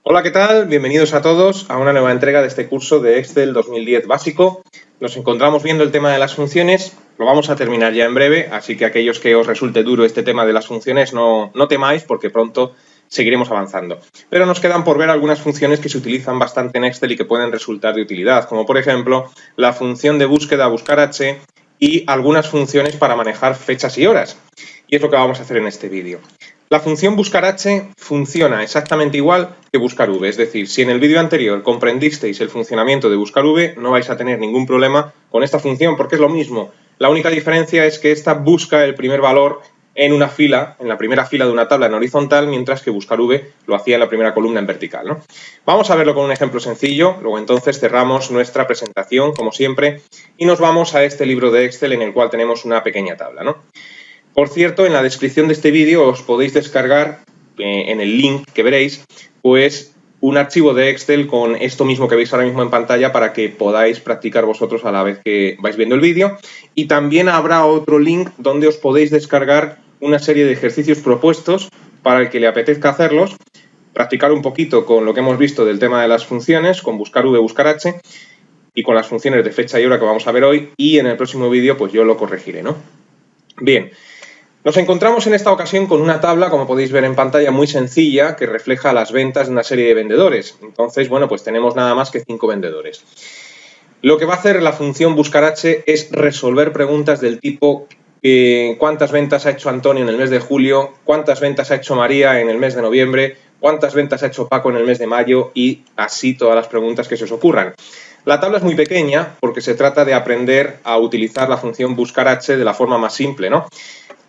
Hola, ¿qué tal? Bienvenidos a todos a una nueva entrega de este curso de Excel 2010 básico. Nos encontramos viendo el tema de las funciones, lo vamos a terminar ya en breve, así que aquellos que os resulte duro este tema de las funciones no temáis porque pronto seguiremos avanzando. Pero nos quedan por ver algunas funciones que se utilizan bastante en Excel y que pueden resultar de utilidad, como por ejemplo la función de búsqueda buscar H y algunas funciones para manejar fechas y horas. Y es lo que vamos a hacer en este vídeo. La función buscar H funciona exactamente igual que buscar V, es decir, si en el vídeo anterior comprendisteis el funcionamiento de buscar V, no vais a tener ningún problema con esta función porque es lo mismo. La única diferencia es que esta busca el primer valor en una fila, en la primera fila de una tabla en horizontal, mientras que buscar V lo hacía en la primera columna en vertical, ¿no? Vamos a verlo con un ejemplo sencillo, luego entonces cerramos nuestra presentación, como siempre, y nos vamos a este libro de Excel en el cual tenemos una pequeña tabla, ¿no? Por cierto, en la descripción de este vídeo os podéis descargar, en el link que veréis, pues un archivo de Excel con esto mismo que veis ahora mismo en pantalla para que podáis practicar vosotros a la vez que vais viendo el vídeo. Y también habrá otro link donde os podéis descargar una serie de ejercicios propuestos para el que le apetezca hacerlos, practicar un poquito con lo que hemos visto del tema de las funciones, con buscar V, buscar H, y con las funciones de fecha y hora que vamos a ver hoy, y en el próximo vídeo pues yo lo corregiré, ¿no? Bien. Nos encontramos en esta ocasión con una tabla, como podéis ver en pantalla, muy sencilla que refleja las ventas de una serie de vendedores. Entonces, bueno, pues tenemos nada más que 5 vendedores. Lo que va a hacer la función buscar H es resolver preguntas del tipo ¿cuántas ventas ha hecho Antonio en el mes de julio? ¿Cuántas ventas ha hecho María en el mes de noviembre? ¿Cuántas ventas ha hecho Paco en el mes de mayo? Y así todas las preguntas que se os ocurran. La tabla es muy pequeña porque se trata de aprender a utilizar la función buscar H de la forma más simple, ¿no?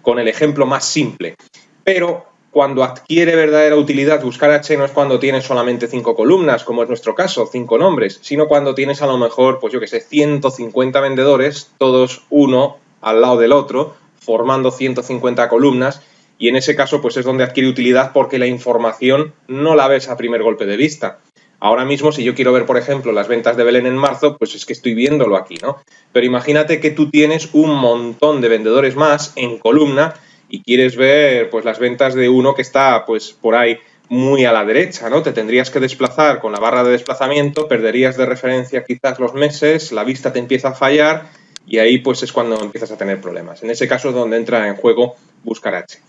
Con el ejemplo más simple. Pero cuando adquiere verdadera utilidad buscar H no es cuando tienes solamente 5 columnas, como es nuestro caso, 5 nombres, sino cuando tienes a lo mejor, pues yo que sé, 150 vendedores, todos uno al lado del otro, formando 150 columnas, y en ese caso pues es donde adquiere utilidad porque la información no la ves a primer golpe de vista. Ahora mismo, si yo quiero ver, por ejemplo, las ventas de Belén en marzo, pues es que estoy viéndolo aquí, ¿no? Pero imagínate que tú tienes un montón de vendedores más en columna y quieres ver, pues, las ventas de uno que está, pues, por ahí muy a la derecha, ¿no? Te tendrías que desplazar con la barra de desplazamiento, perderías de referencia quizás los meses, la vista te empieza a fallar y ahí, pues, es cuando empiezas a tener problemas. En ese caso es donde entra en juego buscar H.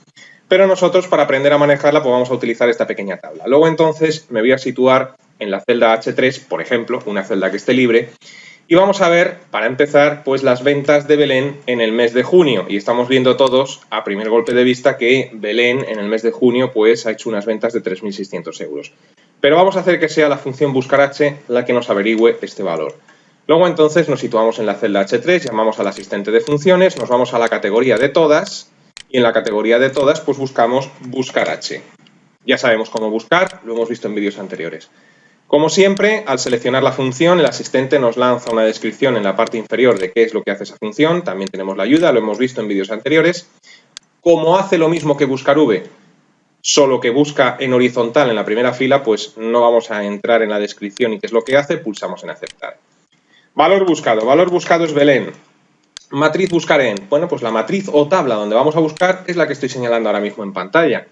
Pero nosotros, para aprender a manejarla, pues vamos a utilizar esta pequeña tabla. Luego, entonces, me voy a situar en la celda H3, por ejemplo, una celda que esté libre, y vamos a ver, para empezar, pues las ventas de Belén en el mes de junio. Y estamos viendo todos, a primer golpe de vista, que Belén en el mes de junio pues ha hecho unas ventas de 3.600 euros. Pero vamos a hacer que sea la función buscar H la que nos averigüe este valor. Luego, entonces, nos situamos en la celda H3, llamamos al asistente de funciones, nos vamos a la categoría de todas, y en la categoría de todas, pues buscamos buscar H. Ya sabemos cómo buscar, lo hemos visto en vídeos anteriores. Como siempre, al seleccionar la función, el asistente nos lanza una descripción en la parte inferior de qué es lo que hace esa función. También tenemos la ayuda, lo hemos visto en vídeos anteriores. Como hace lo mismo que buscar V, solo que busca en horizontal en la primera fila, pues no vamos a entrar en la descripción y qué es lo que hace, pulsamos en aceptar. Valor buscado es Belén. Matriz buscar en, bueno, pues la matriz o tabla donde vamos a buscar es la que estoy señalando ahora mismo en pantalla.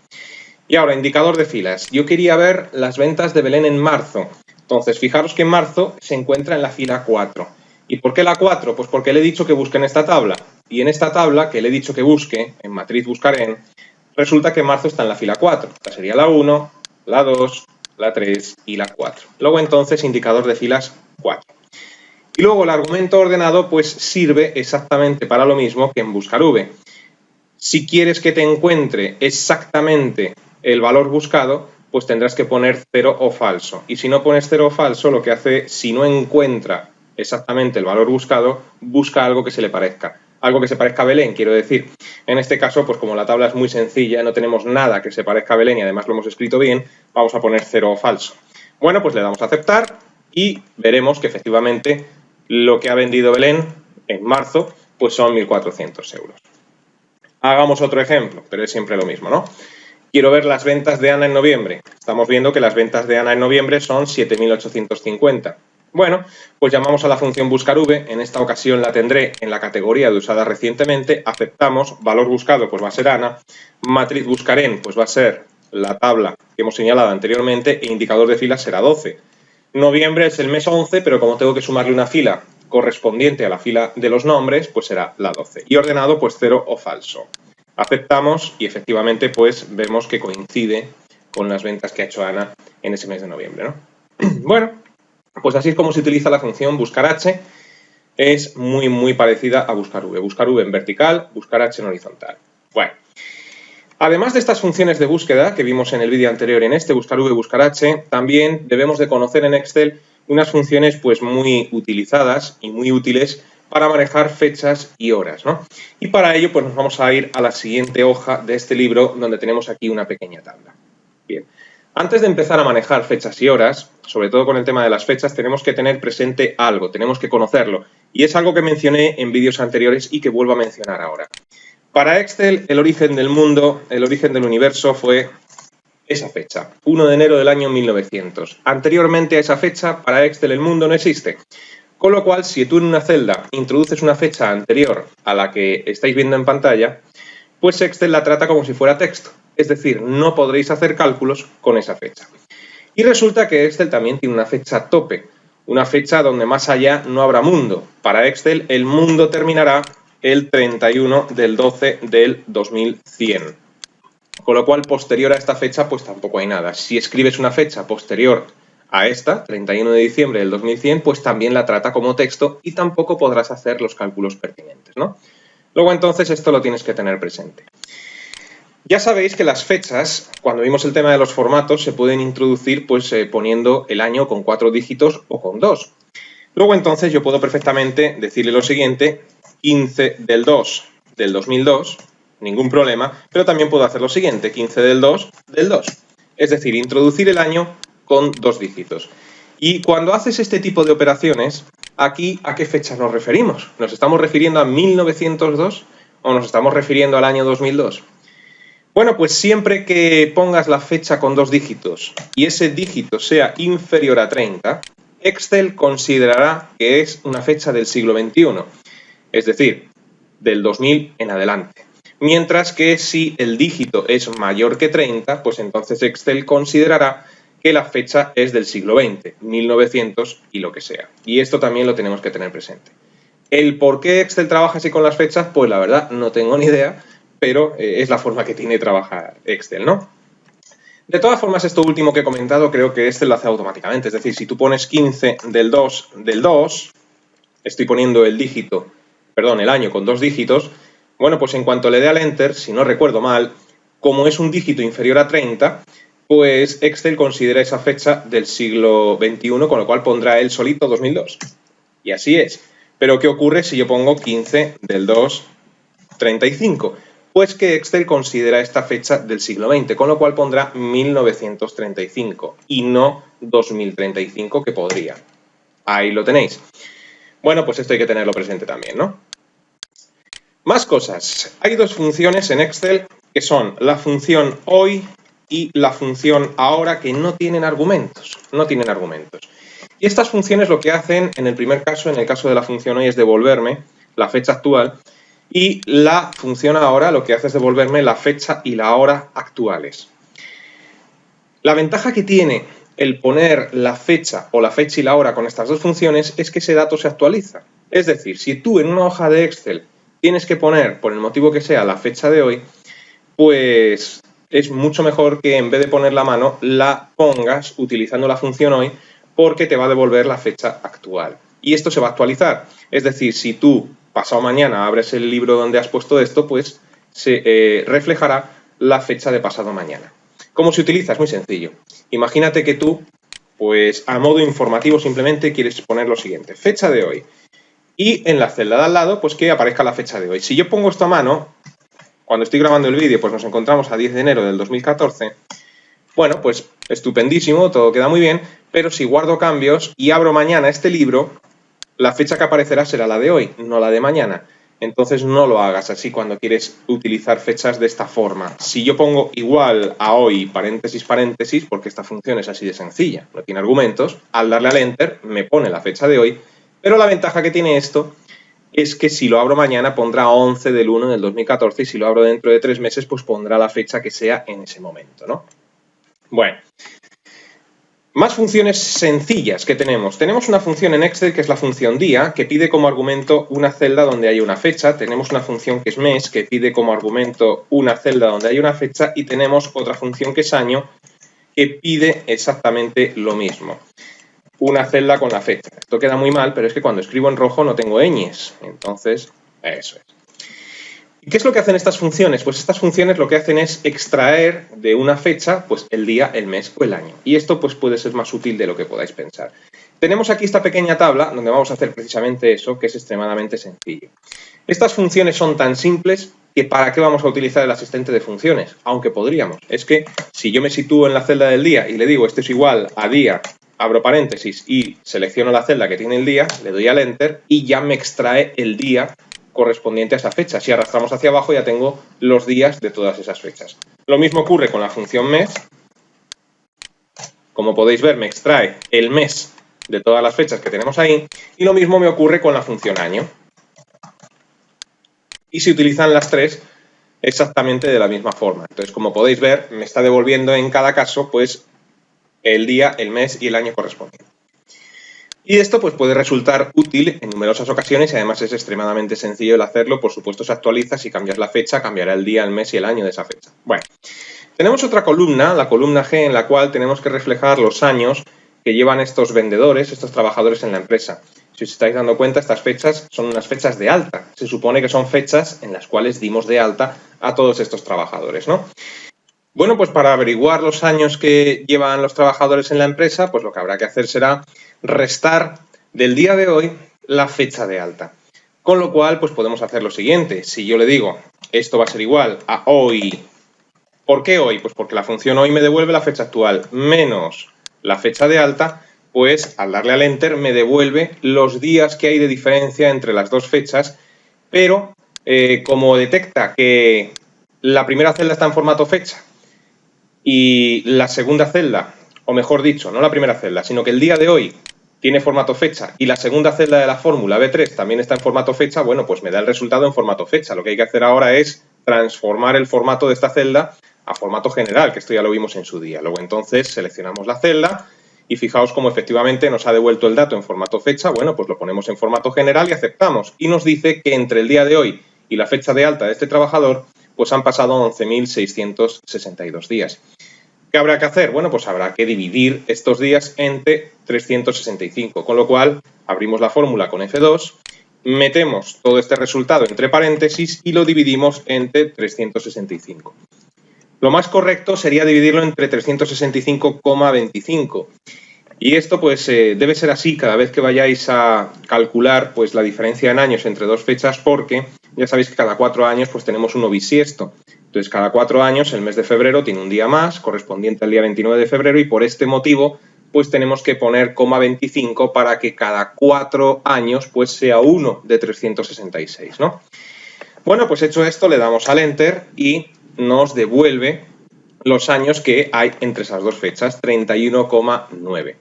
Y ahora, indicador de filas. Yo quería ver las ventas de Belén en marzo. Entonces, fijaros que en marzo se encuentra en la fila 4. ¿Y por qué la 4? Pues porque le he dicho que busque en esta tabla. Y en esta tabla que le he dicho que busque, en matriz buscar en, resulta que marzo está en la fila 4. Esta sería la 1, la 2, la 3 y la 4. Luego, entonces, indicador de filas 4. Y luego el argumento ordenado pues sirve exactamente para lo mismo que en buscar V. Si quieres que te encuentre exactamente el valor buscado, pues tendrás que poner 0 o falso. Y si no pones 0 o falso, lo que hace, si no encuentra exactamente el valor buscado, busca algo que se le parezca. Algo que se parezca a Belén, quiero decir. En este caso, pues como la tabla es muy sencilla, no tenemos nada que se parezca a Belén y además lo hemos escrito bien, vamos a poner 0 o falso. Bueno, pues le damos a aceptar y veremos que efectivamente lo que ha vendido Belén en marzo, pues son 1.400 euros. Hagamos otro ejemplo, pero es siempre lo mismo, ¿no? Quiero ver las ventas de Ana en noviembre. Estamos viendo que las ventas de Ana en noviembre son 7.850. Bueno, pues llamamos a la función buscar V. En esta ocasión la tendré en la categoría de usada recientemente. Aceptamos. Valor buscado, pues va a ser Ana. Matriz buscar en, pues va a ser la tabla que hemos señalado anteriormente e indicador de filas será 12. Noviembre es el mes 11, pero como tengo que sumarle una fila correspondiente a la fila de los nombres, pues será la 12. Y ordenado, pues 0 o falso. Aceptamos y efectivamente pues vemos que coincide con las ventas que ha hecho Ana en ese mes de noviembre, ¿no? Bueno, pues así es como se utiliza la función buscar H. Es muy parecida a buscar V. Buscar V en vertical, buscar H en horizontal. Bueno, además de estas funciones de búsqueda que vimos en el vídeo anterior en este, buscar V, buscar H, también debemos de conocer en Excel unas funciones pues muy utilizadas y muy útiles para manejar fechas y horas, ¿no? Y para ello pues nos vamos a ir a la siguiente hoja de este libro donde tenemos aquí una pequeña tabla. Bien, antes de empezar a manejar fechas y horas, sobre todo con el tema de las fechas, tenemos que tener presente algo, tenemos que conocerlo. Y es algo que mencioné en vídeos anteriores y que vuelvo a mencionar ahora. Para Excel, el origen del mundo, el origen del universo fue esa fecha, 1 de enero del año 1900. Anteriormente a esa fecha, para Excel el mundo no existe. Con lo cual, si tú en una celda introduces una fecha anterior a la que estáis viendo en pantalla, pues Excel la trata como si fuera texto. Es decir, no podréis hacer cálculos con esa fecha. Y resulta que Excel también tiene una fecha tope, una fecha donde más allá no habrá mundo. Para Excel, el mundo terminará el 31 del 12 del 2100. Con lo cual, posterior a esta fecha, pues tampoco hay nada. Si escribes una fecha posterior a esta, 31 de diciembre del 2100, pues también la trata como texto y tampoco podrás hacer los cálculos pertinentes, ¿no? Luego, entonces, esto lo tienes que tener presente. Ya sabéis que las fechas, cuando vimos el tema de los formatos, se pueden introducir pues poniendo el año con 4 dígitos o con 2. Luego entonces yo puedo perfectamente decirle lo siguiente, 15 del 2 del 2002, ningún problema, pero también puedo hacer lo siguiente, 15 del 2 del 2. Es decir, introducir el año con 2 dígitos. Y cuando haces este tipo de operaciones, aquí ¿a qué fecha nos referimos? ¿Nos estamos refiriendo a 1902 o nos estamos refiriendo al año 2002? Bueno, pues siempre que pongas la fecha con 2 dígitos y ese dígito sea inferior a 30, Excel considerará que es una fecha del siglo XXI, es decir, del 2000 en adelante. Mientras que si el dígito es mayor que 30, pues entonces Excel considerará que la fecha es del siglo XX, 1900 y lo que sea. Y esto también lo tenemos que tener presente. ¿El por qué Excel trabaja así con las fechas? Pues la verdad no tengo ni idea, pero es la forma que tiene de trabajar Excel, ¿no? De todas formas, esto último que he comentado creo que Excel lo hace automáticamente. Es decir, si tú pones 15 del 2 del 2, estoy poniendo el año con 2 dígitos, bueno, pues en cuanto le dé al Enter, si no recuerdo mal, como es un dígito inferior a 30, pues Excel considera esa fecha del siglo XXI, con lo cual pondrá él solito 2002. Y así es. Pero ¿qué ocurre si yo pongo 15 del 2, 35? Pues que Excel considera esta fecha del siglo XX, con lo cual pondrá 1935 y no 2035, que podría. Ahí lo tenéis. Bueno, pues esto hay que tenerlo presente también, ¿no? Más cosas. Hay 2 funciones en Excel que son la función hoy y la función ahora, que no tienen argumentos. No tienen argumentos. Y estas funciones lo que hacen, en el primer caso, en el caso de la función hoy, es devolverme la fecha actual. Y la función ahora lo que hace es devolverme la fecha y la hora actuales. La ventaja que tiene el poner la fecha o la fecha y la hora con estas 2 funciones es que ese dato se actualiza. Es decir, si tú en una hoja de Excel tienes que poner, por el motivo que sea, la fecha de hoy, pues es mucho mejor que en vez de poner la mano, la pongas utilizando la función hoy, porque te va a devolver la fecha actual. Y esto se va a actualizar. Es decir, si tú pasado mañana abres el libro donde has puesto esto, pues se reflejará la fecha de pasado mañana. ¿Cómo se utiliza? Es muy sencillo. Imagínate que tú, pues a modo informativo simplemente quieres poner lo siguiente, fecha de hoy. Y en la celda de al lado, pues que aparezca la fecha de hoy. Si yo pongo esto a mano, cuando estoy grabando el vídeo, pues nos encontramos a 10 de enero del 2014. Bueno, pues estupendísimo, todo queda muy bien, pero si guardo cambios y abro mañana este libro, la fecha que aparecerá será la de hoy, no la de mañana. Entonces no lo hagas así cuando quieres utilizar fechas de esta forma. Si yo pongo igual a hoy, paréntesis, paréntesis, porque esta función es así de sencilla, no tiene argumentos, al darle al Enter me pone la fecha de hoy, pero la ventaja que tiene esto es que si lo abro mañana pondrá 11 del 1 del 2014 y si lo abro dentro de 3 meses pues pondrá la fecha que sea en ese momento, ¿no? Bueno, más funciones sencillas que tenemos. Tenemos una función en Excel que es la función día, que pide como argumento una celda donde hay una fecha. Tenemos una función que es mes, que pide como argumento una celda donde hay una fecha. Y tenemos otra función que es año, que pide exactamente lo mismo. Una celda con la fecha. Esto queda muy mal, pero es que cuando escribo en rojo no tengo ñes. Entonces, eso es. ¿Y qué es lo que hacen estas funciones? Pues estas funciones lo que hacen es extraer de una fecha pues el día, el mes o el año. Y esto pues puede ser más útil de lo que podáis pensar. Tenemos aquí esta pequeña tabla donde vamos a hacer precisamente eso, que es extremadamente sencillo. Estas funciones son tan simples que ¿para qué vamos a utilizar el asistente de funciones? Aunque podríamos. Es que si yo me sitúo en la celda del día y le digo esto es igual a día, abro paréntesis y selecciono la celda que tiene el día, le doy al Enter y ya me extrae el día correspondiente a esa fecha. Si arrastramos hacia abajo ya tengo los días de todas esas fechas. Lo mismo ocurre con la función mes. Como podéis ver, me extrae el mes de todas las fechas que tenemos ahí. Y lo mismo me ocurre con la función año. Y se utilizan las tres exactamente de la misma forma. Entonces, como podéis ver, me está devolviendo en cada caso pues el día, el mes y el año correspondiente. Y esto pues puede resultar útil en numerosas ocasiones y además es extremadamente sencillo el hacerlo. Por supuesto, se actualiza. Si cambias la fecha, cambiará el día, el mes y el año de esa fecha. Bueno, tenemos otra columna, la columna G, en la cual tenemos que reflejar los años que llevan estos vendedores, estos trabajadores en la empresa. Si os estáis dando cuenta, estas fechas son unas fechas de alta. Se supone que son fechas en las cuales dimos de alta a todos estos trabajadores, ¿no? Bueno, pues para averiguar los años que llevan los trabajadores en la empresa, pues lo que habrá que hacer será restar del día de hoy la fecha de alta. Con lo cual, pues podemos hacer lo siguiente. Si yo le digo, esto va a ser igual a hoy. ¿Por qué hoy? Pues porque la función hoy me devuelve la fecha actual menos la fecha de alta, pues al darle al Enter me devuelve los días que hay de diferencia entre las dos fechas, pero como detecta que la primera celda está en formato fecha y la segunda celda, o mejor dicho, no la primera celda, sino que el día de hoy tiene formato fecha y la segunda celda de la fórmula B3 también está en formato fecha, bueno, pues me da el resultado en formato fecha. Lo que hay que hacer ahora es transformar el formato de esta celda a formato general, que esto ya lo vimos en su día. Luego entonces seleccionamos la celda y fijaos cómo efectivamente nos ha devuelto el dato en formato fecha. Bueno, pues lo ponemos en formato general y aceptamos. Y nos dice que entre el día de hoy y la fecha de alta de este trabajador, pues han pasado 11.662 días. ¿Qué habrá que hacer? Bueno, pues habrá que dividir estos días entre 365, con lo cual abrimos la fórmula con F2, metemos todo este resultado entre paréntesis y lo dividimos entre 365. Lo más correcto sería dividirlo entre 365,25. Y esto pues debe ser así cada vez que vayáis a calcular pues la diferencia en años entre dos fechas, porque ya sabéis que cada 4 años pues tenemos un no bisiesto. Entonces cada 4 años el mes de febrero tiene un día más correspondiente al día 29 de febrero y por este motivo pues tenemos que poner 0,25 para que cada 4 años pues sea 1 de 366, ¿no? Bueno, pues hecho esto le damos al Enter y nos devuelve los años que hay entre esas dos fechas, 31,9.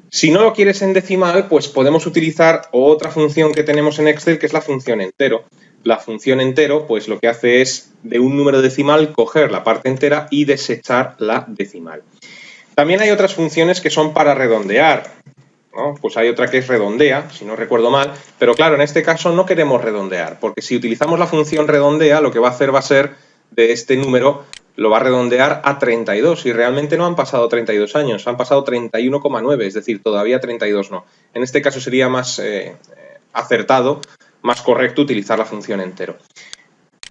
Si no lo quieres en decimal, pues podemos utilizar otra función que tenemos en Excel, que es la función entero. La función entero, pues lo que hace es de un número decimal coger la parte entera y desechar la decimal. También hay otras funciones que son para redondear, ¿no? Pues hay otra que es redondea, si no recuerdo mal, pero claro, en este caso no queremos redondear, porque si utilizamos la función redondea, lo que va a hacer va a ser de este número, lo va a redondear a 32 y realmente no han pasado 32 años, han pasado 31,9, es decir, todavía 32 no. En este caso sería más acertado, más correcto utilizar la función entero.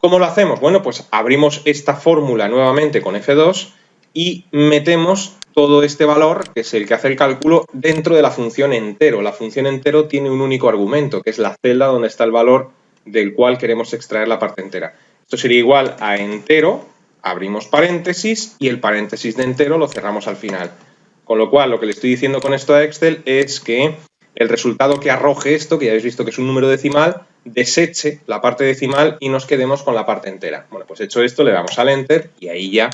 ¿Cómo lo hacemos? Bueno, pues abrimos esta fórmula nuevamente con F2 y metemos todo este valor, que es el que hace el cálculo, dentro de la función entero. La función entero tiene un único argumento, que es la celda donde está el valor del cual queremos extraer la parte entera. Esto sería igual a entero, abrimos paréntesis y el paréntesis de entero lo cerramos al final. Con lo cual, lo que le estoy diciendo con esto a Excel es que el resultado que arroje esto, que ya habéis visto que es un número decimal, deseche la parte decimal y nos quedemos con la parte entera. Bueno, pues hecho esto, le damos al Enter y ahí ya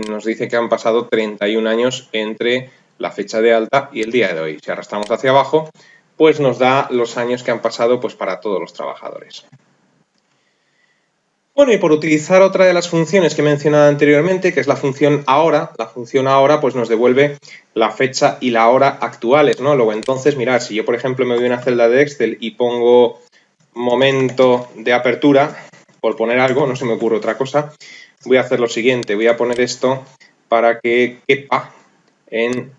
nos dice que han pasado 31 años entre la fecha de alta y el día de hoy. Si arrastramos hacia abajo, pues nos da los años que han pasado pues para todos los trabajadores. Bueno, y por utilizar otra de las funciones que he mencionado anteriormente, que es la función ahora, pues nos devuelve la fecha y la hora actuales, ¿no? Luego entonces, mirad, si yo por ejemplo me voy a una celda de Excel y pongo momento de apertura, por poner algo, no se me ocurre otra cosa, voy a hacer lo siguiente, voy a poner esto para que quepa en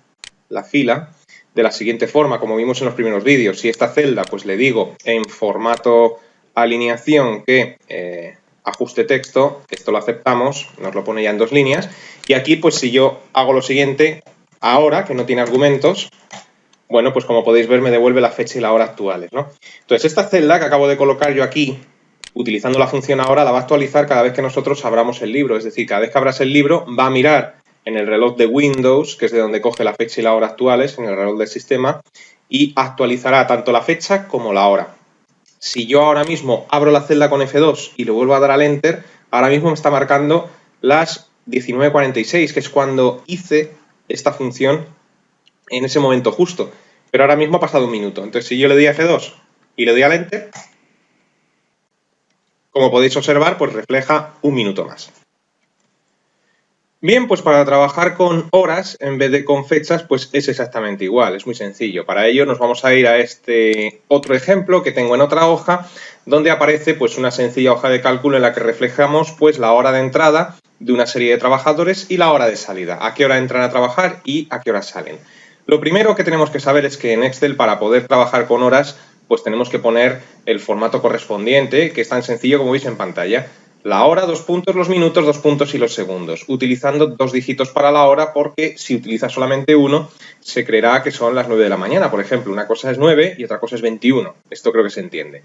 la fila de la siguiente forma, como vimos en los primeros vídeos. Si esta celda, pues le digo en formato alineación que ajuste texto, esto lo aceptamos, nos lo pone ya en 2 líneas, y aquí pues si yo hago lo siguiente, ahora, que no tiene argumentos, bueno, pues como podéis ver me devuelve la fecha y la hora actuales, ¿no? Entonces esta celda que acabo de colocar yo aquí, utilizando la función ahora, la va a actualizar cada vez que nosotros abramos el libro, es decir, cada vez que abras el libro va a mirar en el reloj de Windows, que es de donde coge la fecha y la hora actuales, en el reloj del sistema, y actualizará tanto la fecha como la hora. Si yo ahora mismo abro la celda con F2 y le vuelvo a dar al Enter, ahora mismo me está marcando las 19:46, que es cuando hice esta función en ese momento justo. Pero ahora mismo ha pasado 1 minuto. Entonces, si yo le doy a F2 y le doy al Enter, como podéis observar, pues refleja 1 minuto más. Bien, pues para trabajar con horas en vez de con fechas, pues es exactamente igual, es muy sencillo. Para ello nos vamos a ir a este otro ejemplo que tengo en otra hoja, donde aparece pues una sencilla hoja de cálculo en la que reflejamos pues la hora de entrada de una serie de trabajadores y la hora de salida, a qué hora entran a trabajar y a qué hora salen. Lo primero que tenemos que saber es que en Excel, para poder trabajar con horas, pues tenemos que poner el formato correspondiente, que es tan sencillo como veis en pantalla. La hora, 2 puntos, los minutos, 2 puntos y los segundos, utilizando 2 dígitos para la hora, porque si utilizas solamente uno, se creerá que son las 9 de la mañana, por ejemplo. Una cosa es 9 y otra cosa es 21. Esto creo que se entiende.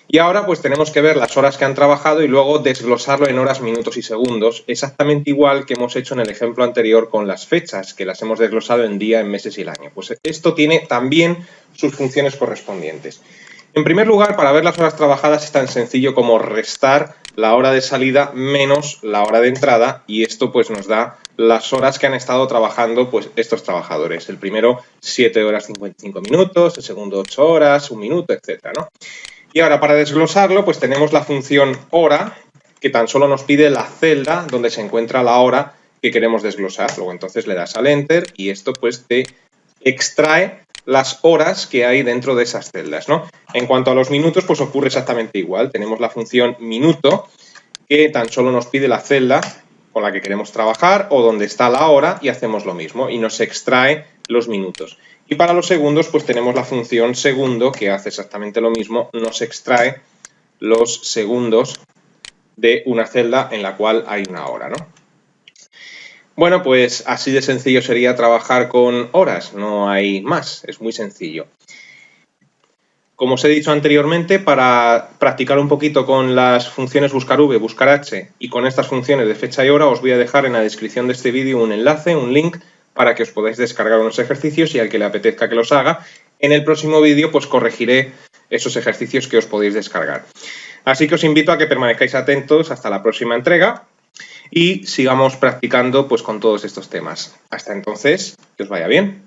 Y ahora pues tenemos que ver las horas que han trabajado y luego desglosarlo en horas, minutos y segundos, exactamente igual que hemos hecho en el ejemplo anterior con las fechas, que las hemos desglosado en día, en meses y el año. Pues esto tiene también sus funciones correspondientes. En primer lugar, para ver las horas trabajadas es tan sencillo como restar la hora de salida menos la hora de entrada, y esto pues nos da las horas que han estado trabajando pues estos trabajadores. El primero 7 horas 55 minutos, el segundo 8 horas, 1 minuto, etcétera, ¿no? Y ahora para desglosarlo pues tenemos la función hora, que tan solo nos pide la celda donde se encuentra la hora que queremos desglosar. Luego entonces le das al Enter y esto pues te extrae las horas que hay dentro de esas celdas, ¿no? En cuanto a los minutos, pues ocurre exactamente igual. Tenemos la función minuto, que tan solo nos pide la celda con la que queremos trabajar o donde está la hora y hacemos lo mismo y nos extrae los minutos. Y para los segundos, pues tenemos la función segundo, que hace exactamente lo mismo, nos extrae los segundos de una celda en la cual hay una hora, ¿no? Bueno, pues así de sencillo sería trabajar con horas, no hay más, es muy sencillo. Como os he dicho anteriormente, para practicar un poquito con las funciones buscar V, buscar H y con estas funciones de fecha y hora, os voy a dejar en la descripción de este vídeo un enlace, un link, para que os podáis descargar unos ejercicios y al que le apetezca que los haga. En el próximo vídeo pues corregiré esos ejercicios que os podéis descargar. Así que os invito a que permanezcáis atentos hasta la próxima entrega y sigamos practicando pues con todos estos temas. Hasta entonces, que os vaya bien.